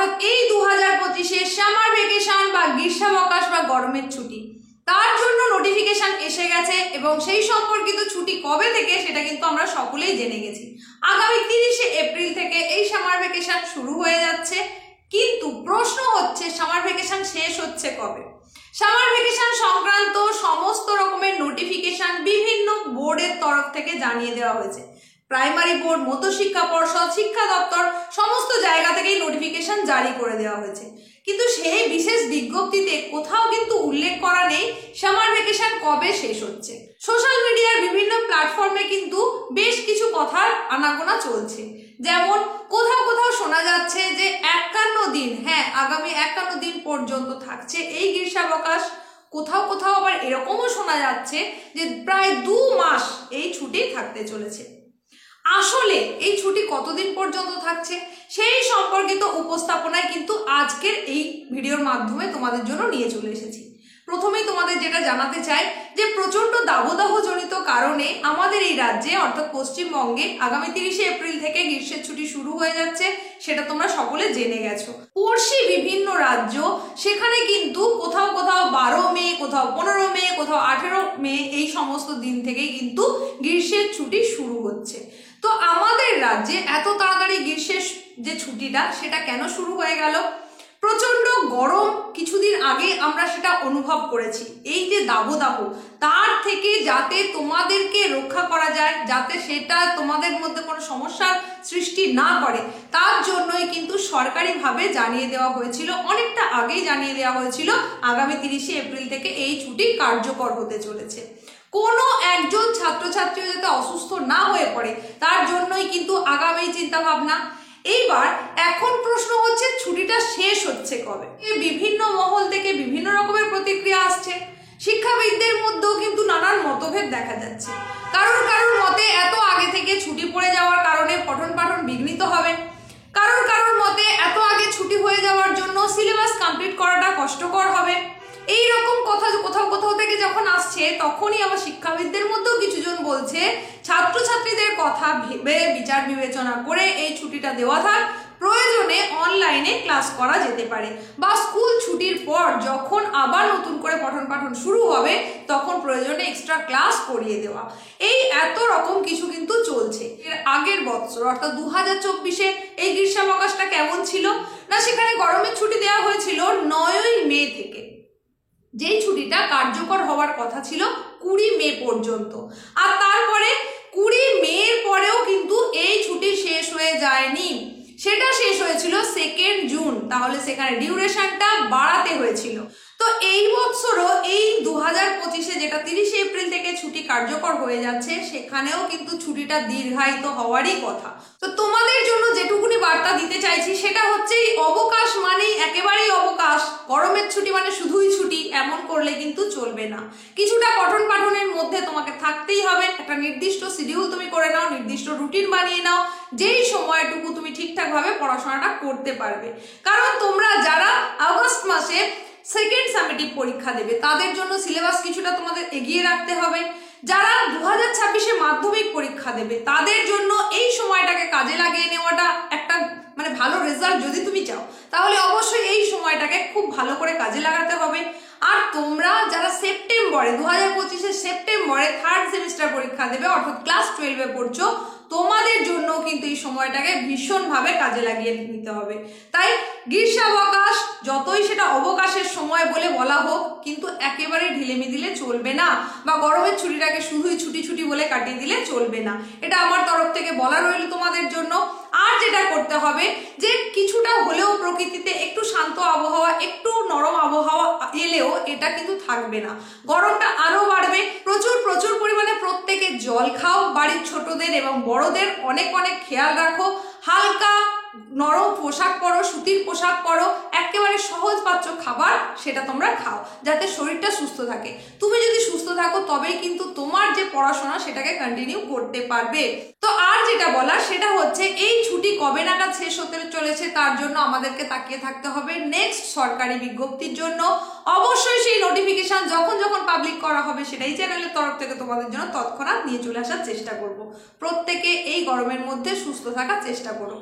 অর্থাৎ এই 2025-এ summer vacation বা গ্রীষ্মাবকাশ বা গরমের ছুটি, তার জন্য নোটিফিকেশন এসে গেছে এবং সেই সম্পর্কিত ছুটি কবে থেকে সেটা কিন্তু আমরা সকলেই জেনে গেছি। আগামী 30শে এপ্রিল থেকে এই সামার ভ্যাকেশন শুরু হয়ে যাচ্ছে, কিন্তু প্রশ্ন হচ্ছে সামার ভ্যাকেশন শেষ হচ্ছে কবে। সামার ভ্যাকেশন সংক্রান্ত সমস্ত রকমের নোটিফিকেশন বিভিন্ন বোর্ডের তরফ থেকে জানিয়ে দেওয়া হয়েছে। প্রাইমারি বোর্ড, মধ্যশিক্ষা পর্ষদ, শিক্ষা দপ্তর সমস্ত জায়গা থেকেই নোটিফিকেশন জারি করে দেওয়া হয়েছে, কিন্তু সেই বিশেষ বিজ্ঞপ্তিতে কোথাও কিন্তু উল্লেখ করা নেই সামার ভ্যাকেশন কবে শেষ হচ্ছে। সোশ্যাল মিডিয়ার বিভিন্ন প্ল্যাটফর্মে কিন্তু বেশ কিছু কথার আনাগোনা চলছে, যেমন কোথাও কোথাও শোনা যাচ্ছে যে 51 দিন, হ্যাঁ আগামী 51 দিন পর্যন্ত থাকছে এই গ্রীষ্মাবকাশ। কোথাও কোথাও আবার এরকমও শোনা যাচ্ছে যে প্রায় 2 মাস এই ছুটি থাকতে চলেছে। আসলে এই ছুটি কতদিন পর্যন্ত থাকছে সেই সম্পর্কিত উপস্থাপনায় কিন্তু আজকের এই ভিডিওর মাধ্যমে তোমাদের জন্য নিয়ে চলে এসেছি। প্রথমেই তোমাদের যেটা জানাতে চাই যে প্রচন্ড দাবদাহজনিত কারণে আমাদের এই রাজ্যে অর্থাৎ পশ্চিমবঙ্গে আগামী 30শে এপ্রিল থেকে গ্রীষ্মের ছুটি শুরু হয়ে যাচ্ছে, সেটা তোমরা সকলে জেনে গেছো। পড়শি বিভিন্ন রাজ্য, সেখানে কিন্তু কোথাও কোথাও 12 মে, কোথাও 15 মে, কোথাও 18 মে এই সমস্ত দিন থেকেই কিন্তু গ্রীষ্মের ছুটি শুরু হচ্ছে। তো আমাদের রাজ্যে এত তাড়াতাড়ি গ্রীষ্মের যে ছুটিটা সেটা কেন শুরু হয়ে গেল? প্রচন্ড গরম কিছুদিন আগে আমরা সেটা অনুভব করেছি। এই যে দাবদাহ, তার থেকে যাতে তোমাদেরকে রক্ষা করা যায়, যাতে সেটা তোমাদের মধ্যে কোনো সমস্যার সৃষ্টি না করে, তার জন্যই কিন্তু সরকারিভাবে জানিয়ে দেওয়া হয়েছিল, অনেকটা আগেই জানিয়ে দেওয়া হয়েছিল আগামী 30শে এপ্রিল থেকে এই ছুটি কার্যকর হতে চলেছে। কোনো একজন ছাত্রছাত্রীও যাতে অসুস্থ না হয়ে পড়ে তার জন্যই কিন্তু আগামী চিন্তা ভাবনা। এইবার এখন প্রশ্ন হচ্ছে ছুটিটা শেষ হচ্ছে কবে। বিভিন্ন মহল থেকে বিভিন্ন রকমের প্রতিক্রিয়া আসছে, শিক্ষাবিদদের মধ্যেও কিন্তু নানান মতভেদ দেখা যাচ্ছে। কারোর মতে এত আগে থেকে ছুটি পড়ে যাওয়ার কারণে পঠন পাঠন বিঘ্নিত হবে, কারোর মতে এত আগে ছুটি হয়ে যাওয়ার জন্য সিলেবাস কমপ্লিট করাটা কষ্টকর হবে। এই রকম কথা কোথাও থেকে যখন আসছে, তখনই আবার শিক্ষাবিদদের মধ্যেও কিছুজন বলছে ছাত্রছাত্রীদের কথা ভেবে বিচার বিবেচনা করে এই ছুটিটা দেওয়া থাক, প্রয়োজনে অনলাইনে ক্লাস করা যেতে পারে, বা স্কুল ছুটির পর যখন আবার নতুন করে পঠন পাঠন শুরু হবে তখন প্রয়োজনে এক্সট্রা ক্লাস করিয়ে দেওয়া। এই এত রকম কিছু কিন্তু চলছে। এর আগের বছর অর্থাৎ 2024-এ এই গ্রীষ্মাবকাশটা কেমন ছিল না, সেখানে গরমের ছুটি দেওয়া হয়েছিল 9ই মে থেকে, যেই ছুটিটা কার্যকর হওয়ার কথা ছিল 20 মে পর্যন্ত। আর তারপরে 20 মের পরেও কিন্তু এই ছুটি শেষ হয়ে যায়নি, সেটা শেষ হয়েছিল 2 জুন। তাহলে সেখানে ডিউরেশনটা বাড়াতে হয়েছিল। তো এই বছরও এই 2025-এ যেটা 30শে এপ্রিল থেকে ছুটি কার্যকর হয়ে যাচ্ছে, সেখানেও কিন্তু ছুটিটা দীর্ঘায়িত হওয়ারই কথা। তো তোমাদের জন্য যেটুকুনি বার্তা দিতে চাইছি সেটা হচ্ছে অবকাশ মানেই একেবারেই অবকাশ, গরমের ছুটি মানে শুধুই ছুটি এমন করলে কিন্তু চলবে না। কিছুটা পঠন পাঠনের মধ্যে তোমাকে থাকতেই হবে, একটা নির্দিষ্ট শিডিউল তুমি করে নাও, নির্দিষ্ট রুটিন বানিয়ে নাও, যেই সময়টুকু তুমি ঠিকঠাকভাবে পড়াশোনাটা করতে পারবে। কারণ তোমরা যারা আগস্ট মাসে সেকেন্ড সামেটিভ পরীক্ষা দেবে তাদের জন্য সিলেবাস কিছুটা তোমাদের এগিয়ে রাখতে হবে। যারা 2026-এ মাধ্যমিক পরীক্ষা দেবে তাদের জন্য এই সময়টাকে কাজে লাগিয়ে নেওয়াটা একটা ভালো রেজাল্ট যদি তুমি চাও, তাহলে অবশ্যই এই সময়টাকে খুব ভালো করে কাজে লাগাতে হবে। আর তোমরা যারা সেপ্টেম্বরে 2025-এর সেপ্টেম্বরে থার্ড সেমিস্টার পরীক্ষা দেবে অর্থাৎ ক্লাস 12-এ পড়ছো, তোমাদের জন্য কিন্তু এই সময়টাকে ভীষণভাবে কাজে লাগিয়ে নিতে হবে। তাই গ্রীষ্মাবকাশ যতই সেটা অবকাশের সময় বলে বলা হোক, কিন্তু একেবারে ঢিলেমি দিলে চলবে না, বা গরমের ছুটিটাকে শুধুই ছুটি বলে কাটিয়ে দিলে চলবে না। এটা আমার তরফ থেকে বলা রইল তোমাদের জন্য। আর যেটা করতে হবে যে কিছুটা হলেও প্রকৃতিতে একটু শান্ত আবহাওয়া, একটু নরম আবহাওয়া এলেও এটা কিন্তু থাকবে না, গরমটা আরো বাড়বে। প্রচুর পরিমাণে প্রত্যেকে জল খাও, বাড়ির ছোটদের এবং বড়দের অনেক খেয়াল রাখো, হালকা নরম পোশাক পরো, সুতির পোশাক পরো, একেবারে সহজ পাচ্য খাবার সেটা তোমরা খাও যাতে শরীরটা সুস্থ থাকে। তুমি যদি সুস্থ থাকো তবেই কিন্তু তোমার যে পড়াশোনা সেটাকে কন্টিনিউ করতে পারবে। তো আর যেটা বলার সেটা হচ্ছে এই ছুটি কবে নাগাদ শেষ হতে চলেছে তার জন্য আমাদেরকে তাকিয়ে থাকতে হবে নেক্সট সরকারি বিজ্ঞপ্তির জন্য। অবশ্যই সেই নোটিফিকেশন যখন পাবলিক করা হবে সেটাই চ্যানেলের তরফ থেকে তোমাদের জন্য তৎক্ষণাৎ নিয়ে চলে আসার চেষ্টা করব। প্রত্যেকে এই গরমের মধ্যে সুস্থ থাকার চেষ্টা করো।